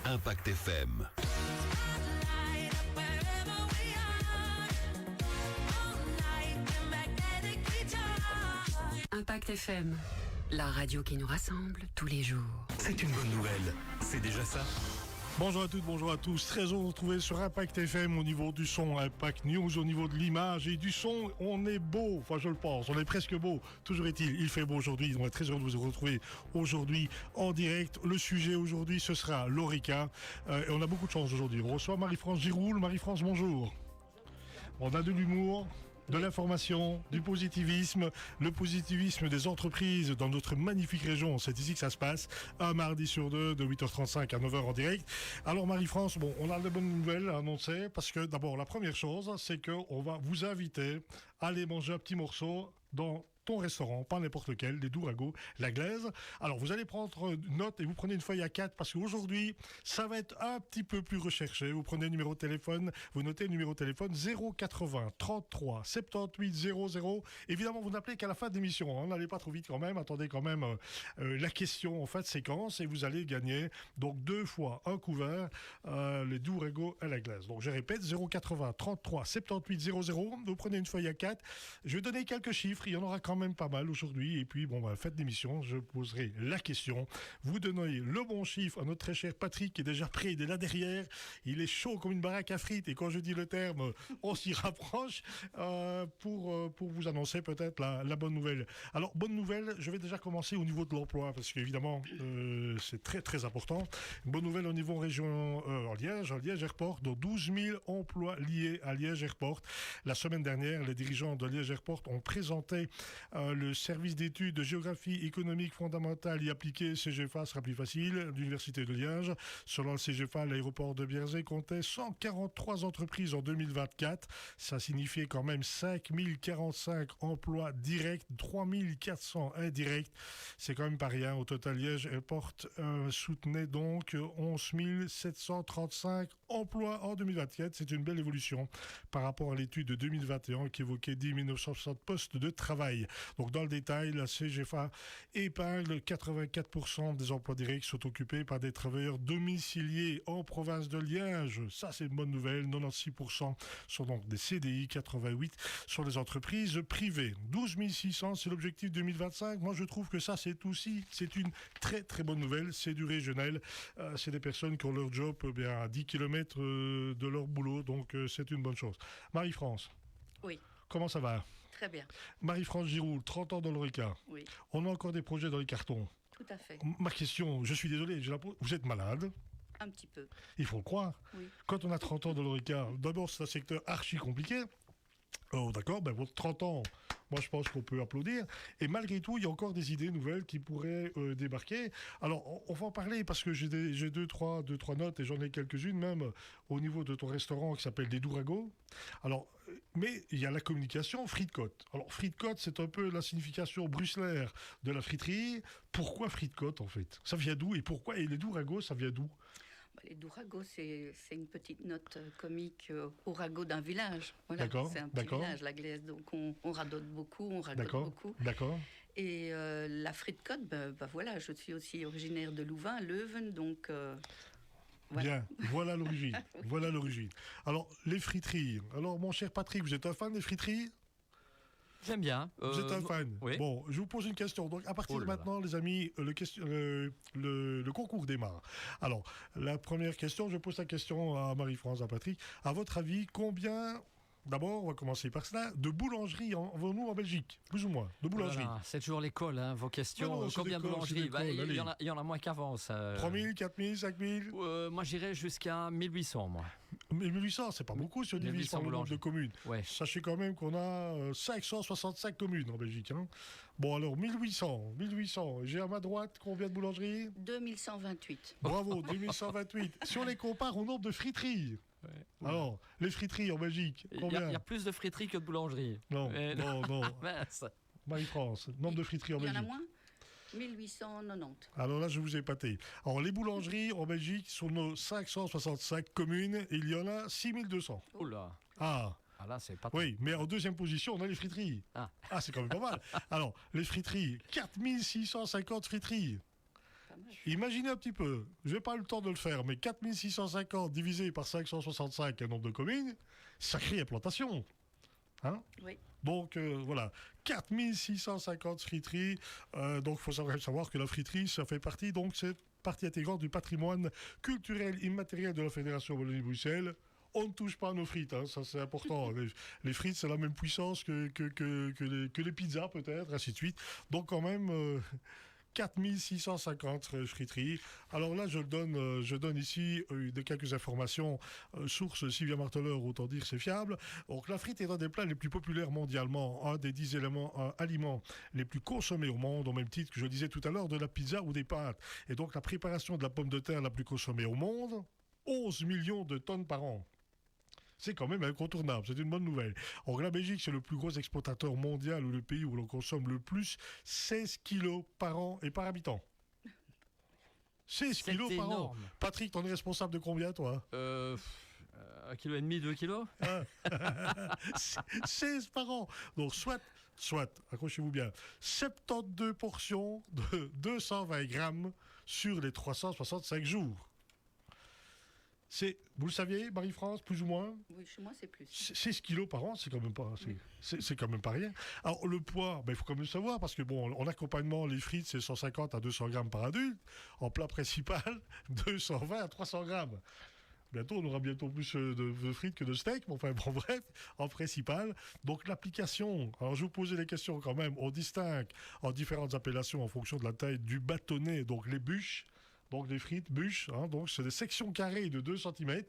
Impact FM. Impact FM, la radio qui nous rassemble tous les jours. C'est une bonne nouvelle, c'est déjà ça. Bonjour à toutes, bonjour à tous. Très heureux de vous retrouver sur Impact FM au niveau du son, Impact News au niveau de l'image et du son. On est beau, enfin je le pense, on est presque beau. Toujours est-il, il fait beau aujourd'hui. On est très heureux de vous retrouver aujourd'hui en direct. Le sujet aujourd'hui, ce sera l'Orica. Et on a beaucoup de chance aujourd'hui. On reçoit Marie-France Giroul. Marie-France, bonjour. On a de l'humour, de l'information, du positivisme, le positivisme des entreprises dans notre magnifique région. C'est ici que ça se passe, un mardi sur deux, de 8h35 à 9h en direct. Alors Marie-France, bon, on a de bonnes nouvelles à annoncer, parce que d'abord, la première chose, c'est qu'on va vous inviter à aller manger un petit morceau dans ton restaurant, pas n'importe lequel, les Dourago, la Glaise. Alors, vous allez prendre une note et vous prenez une feuille A4 parce qu'aujourd'hui, ça va être un petit peu plus recherché. Vous prenez un numéro de téléphone, vous notez le numéro de téléphone 080 33 78 00. Évidemment, vous n'appelez qu'à la fin de l'émission. N'allez pas trop vite quand même. Attendez quand même la question en fin de séquence et vous allez gagner donc 2 fois un couvert, les Dourago à la Glaise. Donc, je répète, 080 33 78 00. Vous prenez une feuille A4. Je vais donner quelques chiffres. Il y en aura quand même pas mal aujourd'hui. Et puis, bon, faites l'émission, je poserai la question. Vous donnez le bon chiffre à notre très cher Patrick qui est déjà prêt, il est là derrière. Il est chaud comme une baraque à frites. Et quand je dis le terme, on s'y rapproche pour vous annoncer peut-être la bonne nouvelle. Alors, bonne nouvelle, je vais déjà commencer au niveau de l'emploi parce qu'évidemment, c'est très très important. Bonne nouvelle au niveau région Liège Airport, dont 12 000 emplois liés à Liège Airport. La semaine dernière, les dirigeants de Liège Airport ont présenté le service d'études de géographie économique fondamentale et appliquée CGFA sera plus facile de l'Université de Liège. Selon le CGFA, l'aéroport de Bierzet comptait 143 entreprises en 2024. Ça signifiait quand même 5045 emplois directs, 3400 indirects. C'est quand même pas rien. Au total, Liège Airport soutenait donc 11 735 emplois en 2024. C'est une belle évolution par rapport à l'étude de 2021 qui évoquait 10 960 postes de travail. Donc dans le détail, la CGFA épingle 84% des emplois directs sont occupés par des travailleurs domiciliés en province de Liège. Ça, c'est une bonne nouvelle. 96% sont donc des CDI, 88% sont des entreprises privées. 12 600, c'est l'objectif 2025. Moi, je trouve que ça, c'est une très très bonne nouvelle. C'est du régional. C'est des personnes qui ont leur job à 10 km de leur boulot. Donc, c'est une bonne chose. Marie-France. Oui. Comment ça va ? Très bien. Marie-France Giroul, 30 ans dans l'Orica. Oui. On a encore des projets dans les cartons. Tout à fait. Ma question, je suis désolé, vous êtes malade ? Un petit peu. Il faut le croire. Oui. Quand on a 30 ans dans l'Orica, d'abord c'est un secteur archi compliqué. Oh d'accord, votre 30 ans, moi je pense qu'on peut applaudir. Et malgré tout, il y a encore des idées nouvelles qui pourraient débarquer. Alors on va en parler parce que j'ai deux, trois notes et j'en ai quelques-unes même au niveau de ton restaurant qui s'appelle des Dourago. Alors, mais il y a la communication frites côte. Alors frites côte, c'est un peu la signification bruxellaire de la friterie. Pourquoi frites côte en fait ? Ça vient d'où et pourquoi ? Et les Dourago, ça vient d'où ? Les Dourago, c'est une petite note comique au ragot d'un village. Voilà, d'accord, c'est un petit village, la Glaise. Donc on radote beaucoup, on ragote beaucoup. D'accord. Et la frite côte, voilà, je suis aussi originaire de Louvain, Leuven, donc... Voilà. Bien, voilà l'origine. Voilà l'origine. Alors, les friteries. Alors, mon cher Patrick, vous êtes un fan des friteries ? J'aime bien. Vous êtes un fan. Oui. Bon, je vous pose une question. Donc, à partir de maintenant, les amis, le concours démarre. Alors, la première question, je pose la question à Marie-France, à Patrick. À votre avis, combien... D'abord, on va commencer par cela. De boulangeries avons-nous en Belgique ? Plus ou moins, de boulangeries. Voilà, c'est toujours l'école, vos questions. Non, combien de boulangeries ? Il y en a moins qu'avant. 3 000, 4 000, 5 000 Moi, j'irais jusqu'à 1800, moi. Mais 1800, c'est pas beaucoup si on divise par le nombre de communes. Ouais. Sachez quand même qu'on a 565 communes en Belgique. Hein. Bon, alors 1800. J'ai à ma droite combien de boulangeries ? 2128. Bravo, 2128. Si on les compare au nombre de friteries. Ouais. Alors, les friteries en Belgique, combien ? Il y a plus de friteries que de boulangeries. Non. Mince. Marie-France, nombre de friteries en Belgique. Il y en a moins ? 1890. Alors là, je vous ai épaté. Alors, les boulangeries en Belgique, sur nos 565 communes, il y en a 6200. Oula. Ah, là, c'est pas oui, mais en deuxième position, on a les friteries. Ah, c'est quand même pas mal. Alors, les friteries, 4650 friteries. Imaginez un petit peu, je n'ai pas eu le temps de le faire, mais 4650 divisé par 565, un nombre de communes, sacrée implantation. Hein? Oui. Donc voilà, 4650 friteries. Donc il faut savoir que la friterie, ça fait partie, donc c'est partie intégrante du patrimoine culturel immatériel de la Fédération Wallonie-Bruxelles. On ne touche pas à nos frites, hein, ça c'est important. Les frites, c'est la même puissance que les pizzas peut-être, ainsi de suite. Donc quand même 4650 friteries. Alors là, je donne ici quelques informations. Source Sylvia Marteleur, autant dire c'est fiable. Donc la frite est un des plats les plus populaires mondialement, un des 10 aliments les plus consommés au monde, au même titre que je disais tout à l'heure de la pizza ou des pâtes. Et donc la préparation de la pomme de terre la plus consommée au monde, 11 millions de tonnes par an. C'est quand même incontournable, c'est une bonne nouvelle. Or, la Belgique, c'est le plus gros exportateur mondial ou le pays où l'on consomme le plus, 16 kilos par an et par habitant. 16 kilos par an. Patrick, t'en es responsable de combien, toi 1,5 kg, 2 kilos 16 par an. Donc, soit, accrochez-vous bien, 72 portions de 220 grammes sur les 365 jours. Vous le saviez, Marie-France, plus ou moins? Oui, chez moi, c'est plus. 16 kilos par an, c'est quand même pas, c'est quand même pas rien. Alors, le poids, il faut quand même le savoir, parce que bon, en accompagnement, les frites, c'est 150 à 200 grammes par adulte. En plat principal, 220 à 300 grammes. Bientôt, on aura bientôt plus de frites que de steak, mais enfin, bon, bref, en principal. Donc, l'application, alors je vous posais les questions quand même, on distingue en différentes appellations en fonction de la taille du bâtonnet, donc les bûches. Donc des frites, bûches, hein, donc c'est des sections carrées de 2 cm.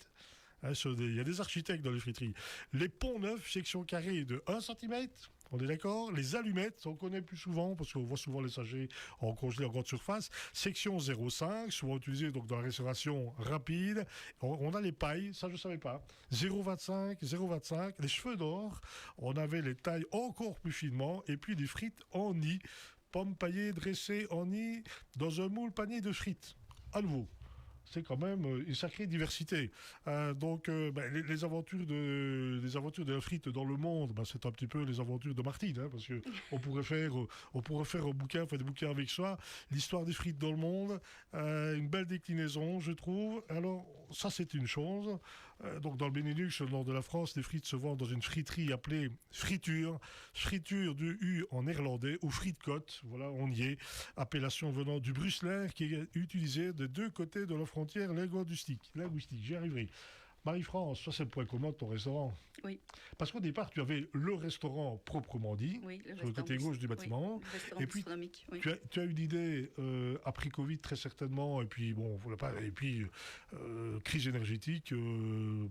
Hein, il y a des architectes dans les friteries. Les ponts neufs, sections carrées de 1 cm. On est d'accord? Les allumettes, on connaît plus souvent, parce qu'on voit souvent les sachets en congelé en grande surface. Section 0,5, souvent utilisées donc, dans la restauration rapide. On a les pailles, ça je ne savais pas. 0,25. Les cheveux d'or, on avait les tailles encore plus finement. Et puis les frites en nid. Pommes paillées dressées en nid dans un moule panier de frites. À nouveau, c'est quand même une sacrée diversité. Les aventures de la frite dans le monde, c'est un petit peu les aventures de Martine, hein, parce que on pourrait faire un bouquin, des bouquins avec soi. L'histoire des frites dans le monde, une belle déclinaison, je trouve. Alors ça, c'est une chose. Donc dans le Benelux, au nord de la France, les frites se vendent dans une friterie appelée friture du U en néerlandais, ou frite-côte, voilà, on y est, appellation venant du bruxellaire qui est utilisée des deux côtés de la frontière linguistique, j'y arriverai. Marie-France, ça c'est le point commun de ton restaurant. Oui. Parce qu'au départ, tu avais le restaurant proprement dit, oui, sur le côté gauche du bâtiment. Oui, le restaurant et puis, oui. tu as eu l'idée, après Covid très certainement, et puis bon, crise énergétique,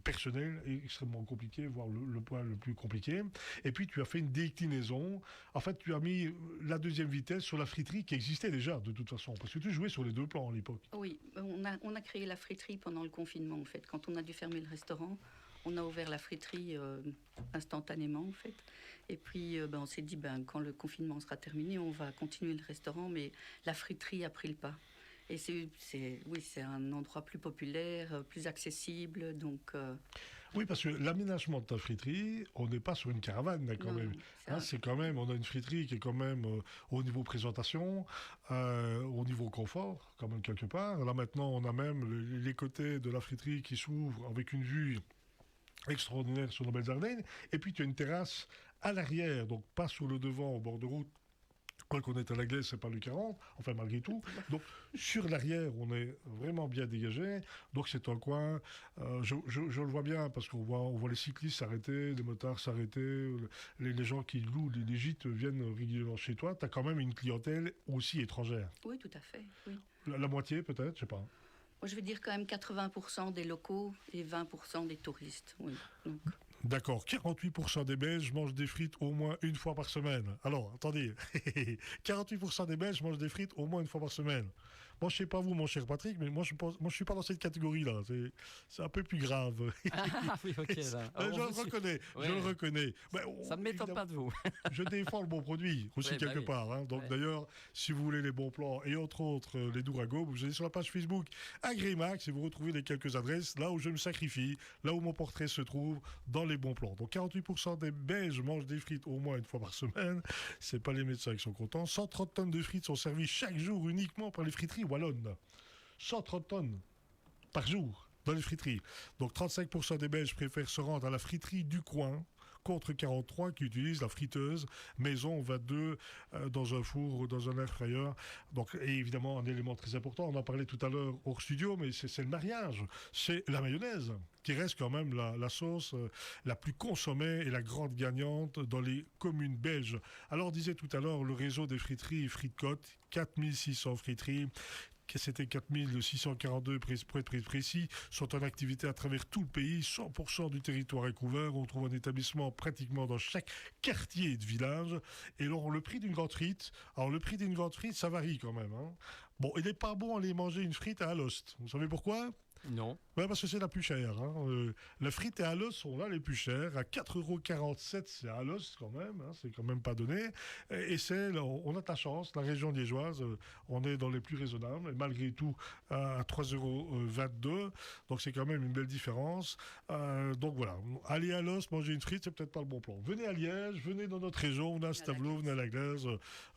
personnelle, extrêmement compliquée, voire le point le plus compliqué. Et puis tu as fait une déclinaison. En fait, tu as mis la deuxième vitesse sur la friterie qui existait déjà de toute façon, parce que tu jouais sur les deux plans à l'époque. Oui, on a créé la friterie pendant le confinement en fait. Quand on a dû fermer le restaurant, on a ouvert la friterie instantanément en fait. Et puis on s'est dit quand le confinement sera terminé, on va continuer le restaurant, mais la friterie a pris le pas. Et c'est un endroit plus populaire, plus accessible, donc. Oui, parce que l'aménagement de ta friterie, on n'est pas sur une caravane là, quand même. C'est quand même, on a une friterie qui est quand même au niveau présentation, au niveau confort, quand même quelque part. Là maintenant, on a même les côtés de la friterie qui s'ouvrent avec une vue extraordinaire sur nos belles Ardennes. Et puis tu as une terrasse à l'arrière, donc pas sur le devant au bord de route. Quoi qu'on est à la glace, c'est pas le 40, enfin malgré tout. Donc sur l'arrière, on est vraiment bien dégagé. Donc c'est un coin, je le vois bien parce qu'on voit les cyclistes s'arrêter, les motards s'arrêter, les gens qui louent les gîtes viennent régulièrement chez toi. Tu as quand même une clientèle aussi étrangère. Oui, tout à fait. Oui. La moitié peut-être, je sais pas. Moi, je vais dire quand même 80% des locaux et 20% des touristes. Oui. Donc. D'accord, 48% des Belges mangent des frites au moins une fois par semaine. Alors, attendez, 48% des Belges mangent des frites au moins une fois par semaine. Moi, je sais pas vous, mon cher Patrick, mais moi, je suis pas dans cette catégorie-là. C'est un peu plus grave. Ah oui, ok. Là. Je le reconnais. Mais, ça ne m'étonne pas de vous. Je défends le bon produit aussi quelque part. Hein. Donc d'ailleurs, si vous voulez les bons plans et entre autres les Dourago, vous allez sur la page Facebook Agrimax et vous retrouvez les quelques adresses là où je me sacrifie, là où mon portrait se trouve, dans les bons plans. Donc 48% des Belges mangent des frites au moins une fois par semaine. C'est pas les médecins qui sont contents. 130 tonnes de frites sont servies chaque jour uniquement par les friteries wallonne. 130 tonnes par jour dans les friteries. Donc 35% des Belges préfèrent se rendre à la friterie du coin, contre 43 qui utilisent la friteuse maison 22 dans un four ou dans un air fryer. Donc, et évidemment, un élément très important, on en parlait tout à l'heure hors studio, mais c'est le mariage, c'est la mayonnaise, qui reste quand même la sauce la plus consommée et la grande gagnante dans les communes belges. Alors, on disait tout à l'heure, le réseau des friteries Frite-Côte, 4600 friteries, c'était 4642 pour être précis, sont en activité à travers tout le pays. 100% du territoire est couvert. On trouve un établissement pratiquement dans chaque quartier de village. Et alors, le prix d'une grande frite, ça varie quand même. Hein. Bon, il n'est pas bon aller manger une frite à Alost. Vous savez pourquoi ? Non. Ouais, parce que c'est la plus chère. Hein. La frite et Alost sont là les plus chères. À 4,47 €, c'est Alost quand même. Hein, c'est quand même pas donné. Et on a de la chance, la région liégeoise, on est dans les plus raisonnables. Et malgré tout, à 3,22 €. Donc c'est quand même une belle différence. Donc voilà, aller à Alost, manger une frite, c'est peut-être pas le bon plan. Venez à Liège, venez dans notre région, on a ce tableau, venez à la Glaise,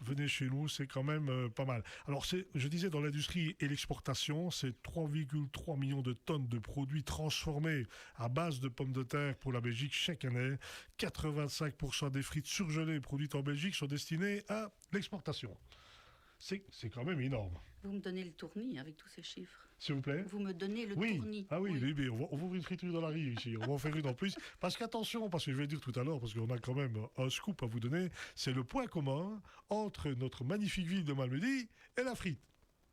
venez chez nous, c'est quand même pas mal. Alors je disais, dans l'industrie et l'exportation, c'est 3,3 millions de tonnes de produits transformés à base de pommes de terre pour la Belgique chaque année. 85% des frites surgelées produites en Belgique sont destinées à l'exportation. C'est quand même énorme. Vous me donnez le tournis avec tous ces chiffres. S'il vous plaît. Vous me donnez le tournis. Ah oui, oui. On va ouvrir une friterie dans la rue ici. On va en faire une en plus. Parce que je vais dire tout à l'heure, parce qu'on a quand même un scoop à vous donner, c'est le point commun entre notre magnifique ville de Malmedy et la frite.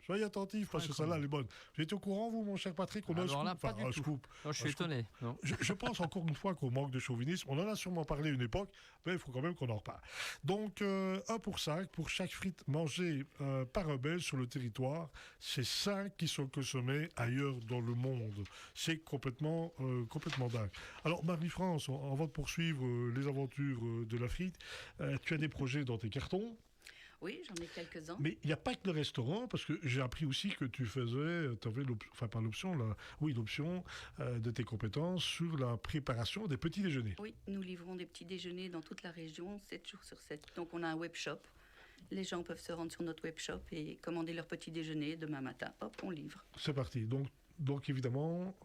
Soyez attentifs parce que celle-là, elle est bonne. Vous êtes au courant, vous, mon cher Patrick, on a un scoop. Non, je suis étonné. Non. Je pense encore une fois qu'on manque de chauvinisme. On en a sûrement parlé à une époque, mais il faut quand même qu'on en reparle. Donc, 1 pour 5, pour chaque frite mangée par un Belge sur le territoire, c'est 5 qui sont consommés ailleurs dans le monde. C'est complètement dingue. Alors, Marie-France, avant de poursuivre les aventures de la frite, tu as des projets dans tes cartons. Oui, j'en ai quelques-uns. Mais il n'y a pas que le restaurant, parce que j'ai appris aussi que tu avais l'option de tes compétences sur la préparation des petits déjeuners. Oui, nous livrons des petits déjeuners dans toute la région, 7 jours sur 7. Donc on a un web shop. Les gens peuvent se rendre sur notre web shop et commander leur petit déjeuner demain matin. Hop, on livre. C'est parti. Donc évidemment...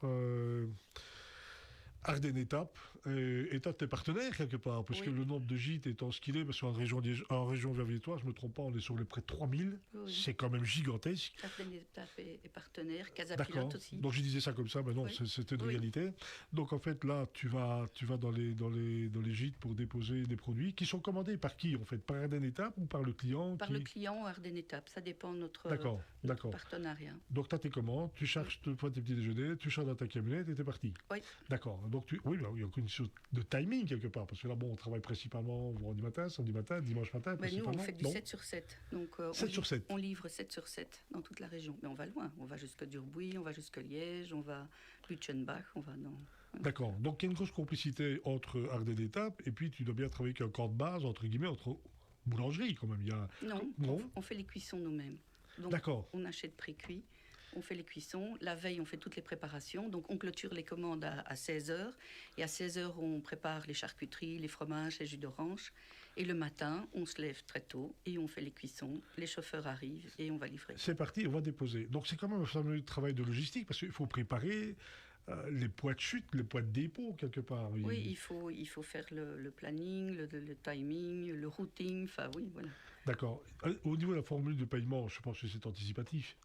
Ardennes Étape est un de tes partenaires quelque part, parce que le nombre de gîtes étant ce qu'il est, parce qu'en région Verviers-Toi, je ne me trompe pas, on est sur les près de 3000, c'est quand même gigantesque. Ardennes Étape est partenaire, Casapilote aussi. Donc je disais ça comme ça, mais non, c'était une réalité. Donc en fait là, tu vas dans les gîtes pour déposer des produits qui sont commandés par qui en fait? Par Ardennes Étape ou par le client? Par le client Ardennes Étape, ça dépend de notre partenariat. Donc tu as tes commandes, tu charges tes petits déjeuners, tu charges dans ta camionnette et t'es parti. Oui. D'accord. Donc, il y a une sorte de timing quelque part, parce que là, on travaille principalement vendredi matin, samedi matin, dimanche matin. Nous, on fait du 7 sur 7. Donc, 7 sur 7. On livre 7 sur 7 dans toute la région. Mais on va loin. On va jusque Durbuy, on va jusque Liège, on va Lutschenbach, on va dans... D'accord. Donc, il y a une grosse complicité entre Ardennes Étape, et puis tu dois bien travailler avec un corps de base, entre guillemets, entre boulangeries, quand même. Non, on fait les cuissons nous-mêmes. Donc, d'accord. On achète pré-cuit. On fait les cuissons. La veille, on fait toutes les préparations. Donc, on clôture les commandes à 16h. Et à 16h, on prépare les charcuteries, les fromages, les jus d'orange. Et le matin, on se lève très tôt et on fait les cuissons. Les chauffeurs arrivent et on va livrer. C'est parti, on va déposer. Donc, c'est quand même un fameux travail de logistique parce qu'il faut préparer les poids de chute, les poids de dépôt, quelque part. Oui, il faut faire le planning, le timing, le routing. Enfin, oui, voilà. D'accord. Au niveau de la formule de paiement, je pense que c'est anticipatif.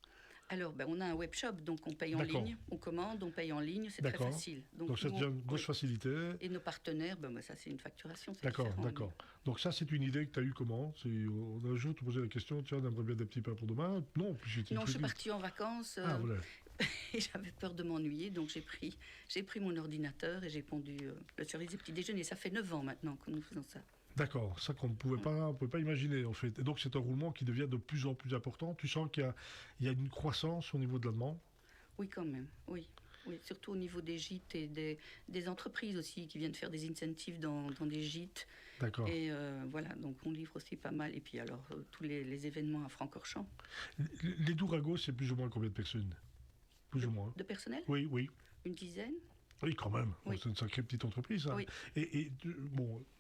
Alors, on a un web shop, donc on paye en ligne, on commande, on paye en ligne, c'est très facile. Donc c'est déjà une grosse facilité. Et nos partenaires, ça c'est une facturation. D'accord. Donc ça c'est une idée que tu as eue comment? Un jour tu posais la question, tiens, on aimerait bien des petits pains pour demain. Non, je suis partie en vacances et j'avais peur de m'ennuyer, donc j'ai pris mon ordinateur et j'ai pondu le service des petits déjeuners. Ça fait 9 ans maintenant que nous faisons ça. D'accord, ça qu'on ne pouvait pas imaginer en fait. Et donc c'est un roulement qui devient de plus en plus important. Tu sens qu'il y a une croissance au niveau de la demande? Oui, quand même, oui. Surtout au niveau des gîtes et des entreprises aussi qui viennent faire des incentives dans des gîtes. D'accord. Et voilà, donc on livre aussi pas mal. Et puis alors, tous les événements à Francorchamps. Les Douragos, c'est plus ou moins combien de personnes? Plus ou moins. De personnel? Oui. Une dizaine? Oui, quand même. Oui. C'est une sacrée petite entreprise. Hein. Oui. Et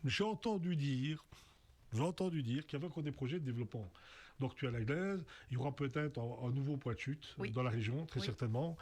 j'ai entendu dire, j'ai entendu dire qu'il y avait encore des projets de développement. Donc tu as la glaise, il y aura peut-être un nouveau point de chute Oui. dans la région, très Oui. certainement.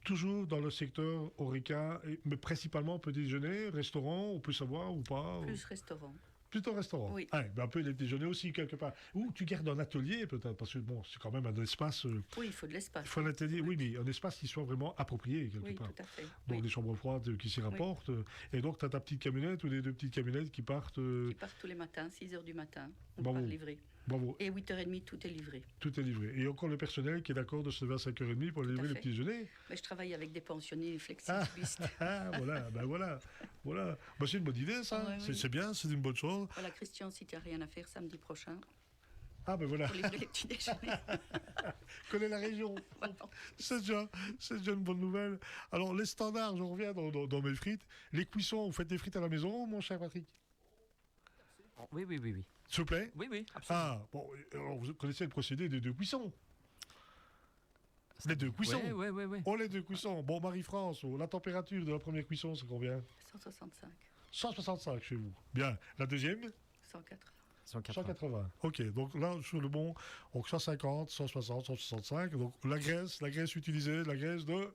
Toujours dans le secteur Horeca, mais principalement petit déjeuner, restaurant, on peut savoir ou pas Plus restaurant. Plutôt restaurant. Oui. Ah, ben un peu les déjeuners aussi, quelque part. Ou tu gardes un atelier, peut-être, parce que bon, c'est quand même un espace. Oui, il faut de l'espace. Il faut un atelier, oui, mais un espace qui soit vraiment approprié, quelque Oui, part. tout à fait. Donc Oui. des chambres froides qui s'y rapportent. Et donc tu as ta petite camionnette ou les deux petites camionnettes qui partent. Qui partent tous les matins, 6h du matin. On Bravo. part livrer. Bravo, Et 8h30, tout est livré. tout est livré. Et encore le personnel qui est d'accord de se lever à 5h30 pour Tout à livrer les fait. petits déjeuners. Mais je travaille avec des pensionnés flexibilistes. Ah, voilà, ben voilà. Voilà. Ben, c'est une bonne idée, ça. Ouais, c'est oui. c'est bien, c'est une bonne chose. Voilà, Christian, si tu n'as rien à faire samedi prochain, Ah, ben voilà. pour livrer les petits déjeuners. Connais la région. Voilà. C'est déjà une bonne nouvelle. Alors, les standards, je reviens dans mes frites. Les cuissons, vous faites des frites à la maison, mon cher Patrick? Oui, oui, oui, oui. S'il vous plaît? Oui, oui, absolument. Ah, bon, alors vous connaissez le procédé des deux cuissons? Les deux cuissons? Oui, oui, oui, oui. Oh, les deux cuissons. Bon, Marie-France, la température de la première cuisson, c'est combien? 165, 165 chez vous. Bien. La deuxième? 180. 180. 180. Ok, donc là, sur le bon, donc 150, 160, 165. Donc la graisse utilisée, la graisse Bœuf.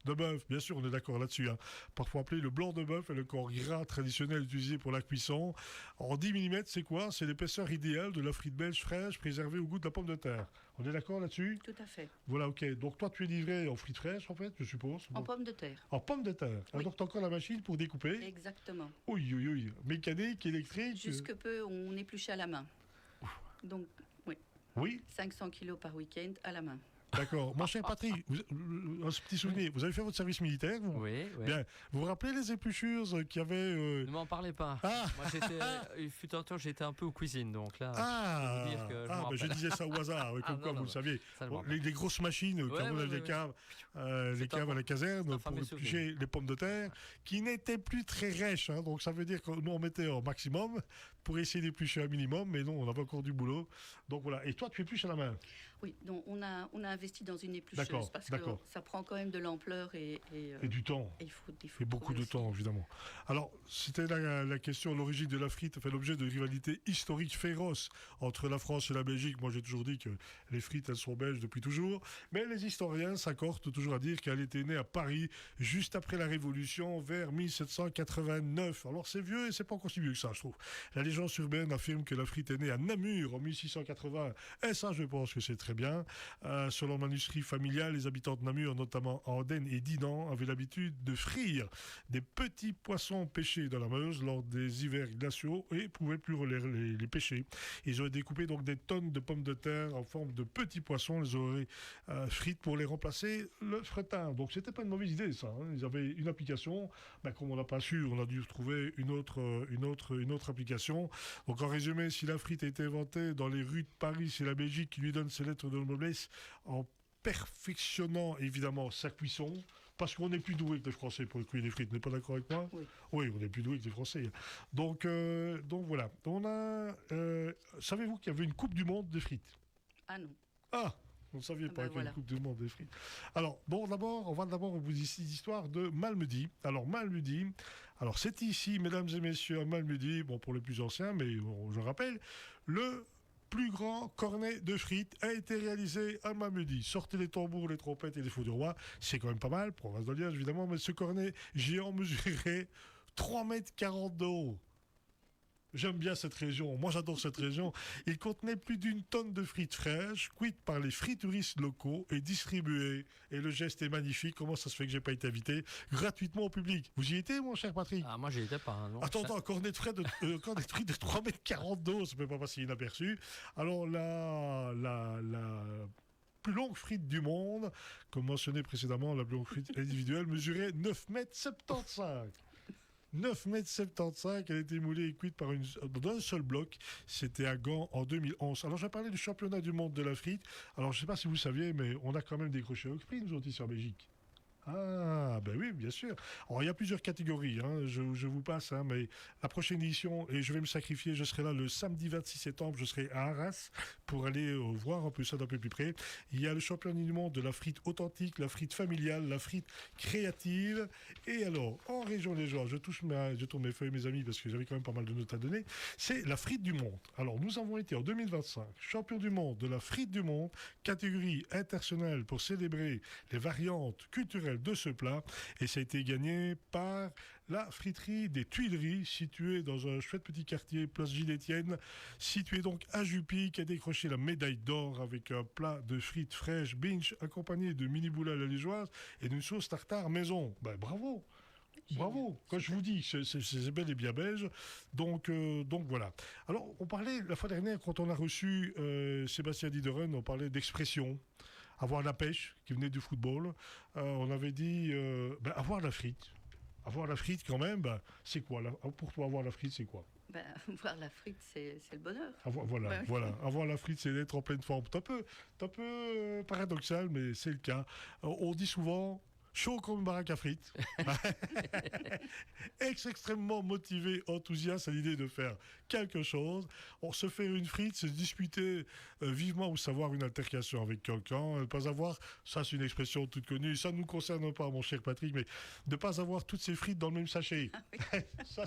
de bœuf, bien sûr, on est d'accord là-dessus. Hein. Parfois appelé le blanc de bœuf et le corps gras traditionnel utilisé pour la cuisson. En 10 mm, c'est quoi? C'est l'épaisseur idéale de la frite belge fraîche préservée au goût de la pomme de terre. On est d'accord là-dessus? Tout à fait. Voilà, ok. Donc toi, tu es livré en frites fraîches, en fait, je suppose? En pommes de terre. En pommes de terre. Ah, Oui. donc tu as encore la machine pour découper? Exactement. Oui, oui, oui. Mécanique, électrique? Jusque peu, on épluchait à la main. Donc, oui, Oui, 500 kilos par week-end à la main. d'accord. Mon cher Patrick, un petit souvenir. Vous avez fait votre service militaire, vous? Oui, oui. Bien. Vous vous rappelez les épluchures qu'il y avait... Ne m'en parlez pas. Ah Moi, il fut un temps, j'étais un peu aux cuisines, donc là, Ah, je peux vous dire que je m'en ben je rappelle. disais ça au hasard, oui, Ah, comme non, quoi, non, vous le non. saviez. Ça, je Bon, m'en rappelle. les grosses machines, Ouais, quand on ouais, a les ouais, caves, C'est à la caserne un pour fameux éplucher les pommes de terre, qui n'étaient plus très rêches. Hein, donc ça veut dire que nous on mettait au maximum pour essayer d'éplucher un minimum, mais non, on avait encore du boulot. Donc voilà. Et toi, tu épluches à la main? Oui, donc on a investi dans une éplucheuse D'accord, parce que d'accord. ça prend quand même de l'ampleur et Et du temps. il faut Et beaucoup de trouver temps, aussi. évidemment. Alors, c'était la question, l'origine de la frite fait l'objet de rivalités historiques féroces entre la France et la Belgique. Moi, j'ai toujours dit que les frites, elles sont belges depuis toujours. Mais les historiens s'accordent toujours à dire qu'elle était née à Paris juste après la Révolution, vers 1789. Alors, c'est vieux et c'est pas encore si vieux que ça, je trouve. La légende urbaine affirme que la frite est née à Namur en 1680. Et ça, je pense que c'est très bien. Selon le manuscrit familial, les habitants de Namur, notamment Andenne et Dinan, avaient l'habitude de frire des petits poissons pêchés dans la Meuse lors des hivers glaciaux et pouvaient plus les pêcher. Ils auraient découpé donc des tonnes de pommes de terre en forme de petits poissons, les auraient frites pour les remplacer le fretin. Donc c'était pas une mauvaise idée ça. Hein. Ils avaient une application, ben, comme on n'a pas su, on a dû trouver une autre application. Donc en résumé, si la frite a été inventée dans les rues de Paris, c'est la Belgique qui lui donne ses lettres de noblesse en perfectionnant évidemment sa cuisson. Parce qu'on est plus doué que les Français pour cuire les frites, vous n'êtes pas d'accord avec moi? Oui. Oui, on est plus doué que les Français. Donc voilà. On a. Savez-vous qu'il y avait une Coupe du Monde des frites? Ah non. Ah, vous ne saviez Ah pas ben qu'il y a voilà. une Coupe du Monde des frites. Alors, bon, on va d'abord vous dire l'histoire de Malmedy. Alors, Malmedy, c'est ici, mesdames et messieurs, à Malmedy, bon, pour les plus anciens, mais bon, je rappelle, le plus grand cornet de frites a été réalisé à Malmedy. Sortez les tambours, les trompettes et les feux du roi. C'est quand même pas mal, province de Liège évidemment, mais ce cornet géant mesurait 3,40 m de haut. J'aime bien cette région, moi j'adore cette région. Il contenait plus d'une tonne de frites fraîches, cuites par les frituristes locaux et distribuées. Et le geste est magnifique, comment ça se fait que j'ai pas été invité gratuitement au public? Vous y étiez, mon cher Patrick? Ah, moi, j'y étais pas. Non. Attends, cornet de frites de 3,40 m d'eau, ça peut pas passer inaperçu. Alors la plus longue frite du monde, comme mentionné précédemment, la plus longue frite individuelle mesurait 9,75 m. 9,75 m, elle a été moulée et cuite d'un seul bloc. C'était à Gand en 2011. Alors, j'ai parlé du championnat du monde de la frite. Alors, je ne sais pas si vous saviez, mais on a quand même décroché au prix, nous autres, ici en Belgique. Ah, ben oui, bien sûr. Alors, il y a plusieurs catégories, hein, je vous passe, hein, mais la prochaine édition, et je vais me sacrifier, je serai là le samedi 26 septembre, je serai à Arras pour aller voir un peu ça d'un peu plus près. Il y a le championnat du monde de la frite authentique, la frite familiale, la frite créative. Et alors, en région liégeoise, je tourne mes feuilles, mes amis, parce que j'avais quand même pas mal de notes à donner, c'est la frite du monde. Alors, nous avons été en 2025 champion du monde de la frite du monde, catégorie internationale pour célébrer les variantes culturelles de ce plat, et ça a été gagné par la friterie des Tuileries, située dans un chouette petit quartier, place Gilles-Étienne, situé donc à Jupy, qui a décroché la médaille d'or avec un plat de frites fraîches binge accompagné de mini boules à la liégeoise et d'une sauce tartare maison. Ben, bravo! Bravo, quand je vous dis, c'est bel et bien belge. Donc voilà. Alors, on parlait la fois dernière, quand on a reçu Sébastien Dideren, on parlait d'expression. Avoir la pêche, qui venait du football. On avait dit, avoir la frite. Avoir la frite, quand même, c'est quoi pour toi, avoir la frite, c'est quoi? Voir la frite, c'est le bonheur. Voilà. Avoir la frite, c'est d'être en pleine forme. C'est un peu paradoxal, mais c'est le cas. On dit souvent... chaud comme une baraque à frites. Extrêmement motivé, enthousiaste à l'idée de faire quelque chose. On se fait une frite, se disputer vivement ou savoir une altercation avec quelqu'un. Ne pas avoir, ça c'est une expression toute connue, ça ne nous concerne pas, mon cher Patrick, mais de ne pas avoir toutes ces frites dans le même sachet. Ah oui. Ça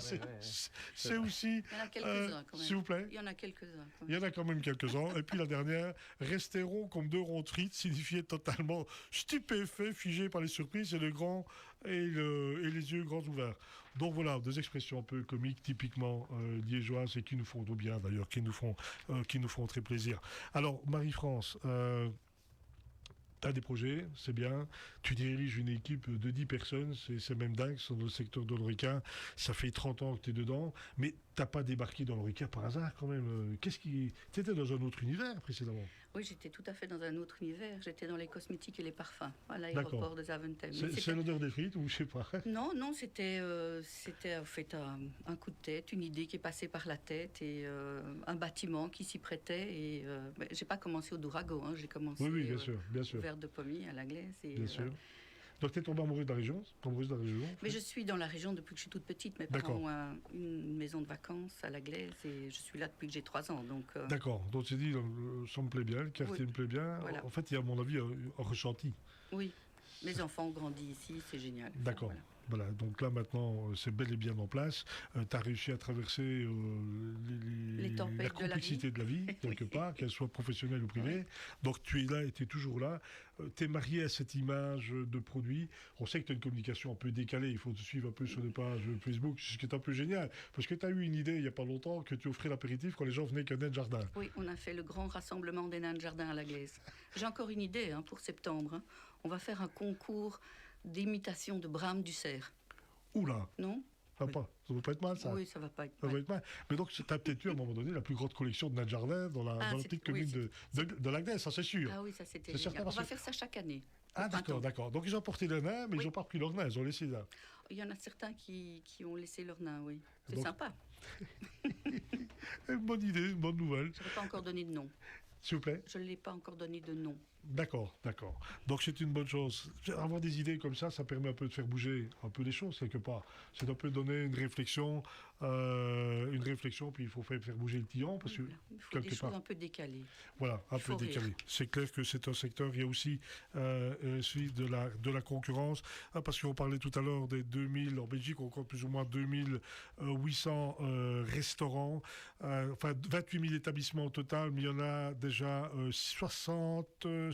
c'est aussi... Il y en a quelques-uns quand même. S'il vous plaît. Il y en a quelques-uns. Il y en a quand même quelques-uns. Et puis la dernière, rester rond comme 2 ronds de frites signifiait totalement stupéfait, figé par les surprises et le grand et les yeux grands ouverts. Donc voilà, des expressions un peu comiques, typiquement liégeoises et qui nous font du bien d'ailleurs, qui nous font très plaisir. Alors Marie-France, tu as des projets, c'est bien. Tu diriges une équipe de 10 personnes, c'est même dingue, c'est dans le secteur de l'ORECA. Ça fait 30 ans que tu es dedans, mais tu n'as pas débarqué dans l'ORECA par hasard quand même. Tu étais dans un autre univers précédemment? Oui, j'étais tout à fait dans un autre univers. J'étais dans les cosmétiques et les parfums, à l'aéroport de Zaventem. C'est l'odeur des frites ou je sais pas? Non, c'était en fait un coup de tête, une idée qui est passée par la tête et un bâtiment qui s'y prêtait. Et j'ai pas commencé au Dourago, hein, j'ai commencé oui, bien sûr. au verre de pommier à la glaise. Et, bien sûr. Donc tu es tombée amoureuse de la région, Mais je suis dans la région depuis que je suis toute petite. Mes parents ont une maison de vacances à la Glaise et je suis là depuis que j'ai 3 ans. D'accord, donc tu dis, ça me plaît bien, le quartier me plaît bien. Voilà. En fait, il y a à mon avis un ressenti. Oui, mes enfants ont grandi ici, c'est génial. D'accord. Voilà, donc là maintenant c'est bel et bien en place. Tu as réussi à traverser la complexité de la vie, quelque part, qu'elle soit professionnelle ou privée. Oui. Donc tu es là et tu es toujours là. Tu es marié à cette image de produit. On sait que tu as une communication un peu décalée. Il faut te suivre un peu sur les pages Facebook, ce qui est un peu génial. Parce que tu as eu une idée il n'y a pas longtemps que tu offrais l'apéritif quand les gens venaient qu'un nain de jardin. Oui, on a fait le grand rassemblement des nains de jardin à la Glaise. J'ai encore une idée pour septembre. On va faire un concours d'imitation de Brahms du Cerf. Oula. Non? Ça va pas être mal, ça. Oui, ça va pas être mal. Ça va être mal. Mais donc, tu as peut-être eu, à un moment donné, la plus grande collection de nains de jardin dans la petite commune de la Glaise, ça c'est sûr. Ah oui, ça c'était génial. On va faire ça chaque année. Ah d'accord. Donc ils ont porté leurs nains, mais ils n'ont pas pris leurs nains, ils ont laissé là. Il y en a certains qui ont laissé leurs nains, oui. C'est sympa. Une bonne idée, une bonne nouvelle. Je n'ai pas encore donné de nom. S'il vous plaît? Je ne l'ai pas encore donné de nom. D'accord. Donc c'est une bonne chose. Avoir des idées comme ça permet un peu de faire bouger un peu les choses quelque part. C'est un peu donner une réflexion, puis il faut faire bouger le tillon parce que il faut des choses un peu décalées. Voilà, un peu décalées. C'est clair que c'est un secteur. Il y a aussi celui de la concurrence, parce qu'on parlait tout à l'heure des 2000 en Belgique, on compte plus ou moins 2800 restaurants, 28 000 établissements au total, mais il y en a déjà 64 000,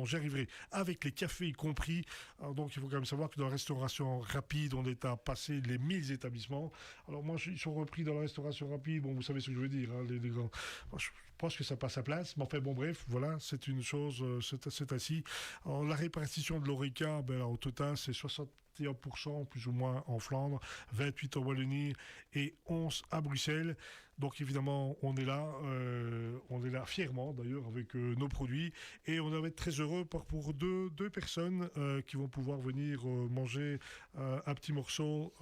j'y arriverai, avec les cafés y compris. Alors donc il faut quand même savoir que dans la restauration rapide, on est à passer les 1000 établissements. Alors moi, ils sont repris dans la restauration rapide, bon, vous savez ce que je veux dire, hein, les grands. Je pense que ça passe à place, mais enfin bon, bref, voilà, c'est une chose, c'est ainsi. Alors, la répartition de l'ORECA, au total, c'est 61 21% plus ou moins en Flandre, 28 en Wallonie et 11 à Bruxelles. Donc évidemment, on est là fièrement d'ailleurs avec nos produits et on va être très heureux pour deux personnes qui vont pouvoir venir manger un petit morceau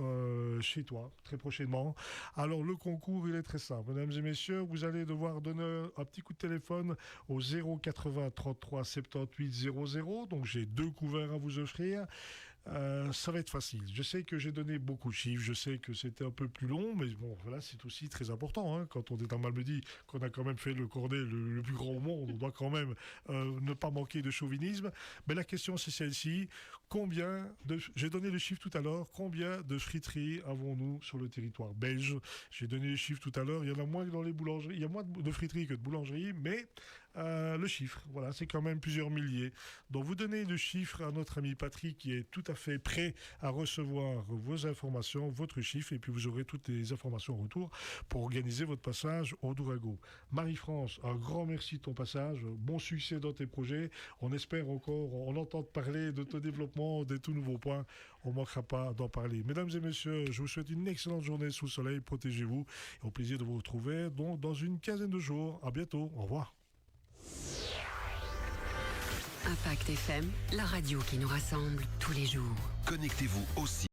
chez toi très prochainement. Alors le concours, il est très simple. Mesdames et messieurs, vous allez devoir donner un petit coup de téléphone au 080 33 78 00. Donc j'ai 2 couverts à vous offrir. Ça va être facile. Je sais que j'ai donné beaucoup de chiffres, je sais que c'était un peu plus long, mais bon, voilà, c'est aussi très important. Hein. Quand on est en Malmedy, qu'on a quand même fait le cornet le plus grand au monde, on doit quand même ne pas manquer de chauvinisme. Mais la question, c'est celle-ci. J'ai donné le chiffre tout à l'heure, combien de friteries avons-nous sur le territoire belge? J'ai donné les chiffres tout à l'heure, il y en a moins que dans les boulangeries, il y a moins de friteries que de boulangeries, mais le chiffre, voilà, c'est quand même plusieurs milliers. Donc vous donnez le chiffre à notre ami Patrick qui est tout à fait prêt à recevoir vos informations, votre chiffre, et puis vous aurez toutes les informations en retour pour organiser votre passage au Dourago. Marie-France, un grand merci de ton passage, bon succès dans tes projets. On espère encore, on entend parler de ton développement, des tout nouveaux points. On ne manquera pas d'en parler. Mesdames et messieurs, je vous souhaite une excellente journée sous le soleil, protégez-vous, et au plaisir de vous retrouver donc dans une quinzaine de jours. À bientôt, au revoir. Impact FM, la radio qui nous rassemble tous les jours. Connectez-vous aussi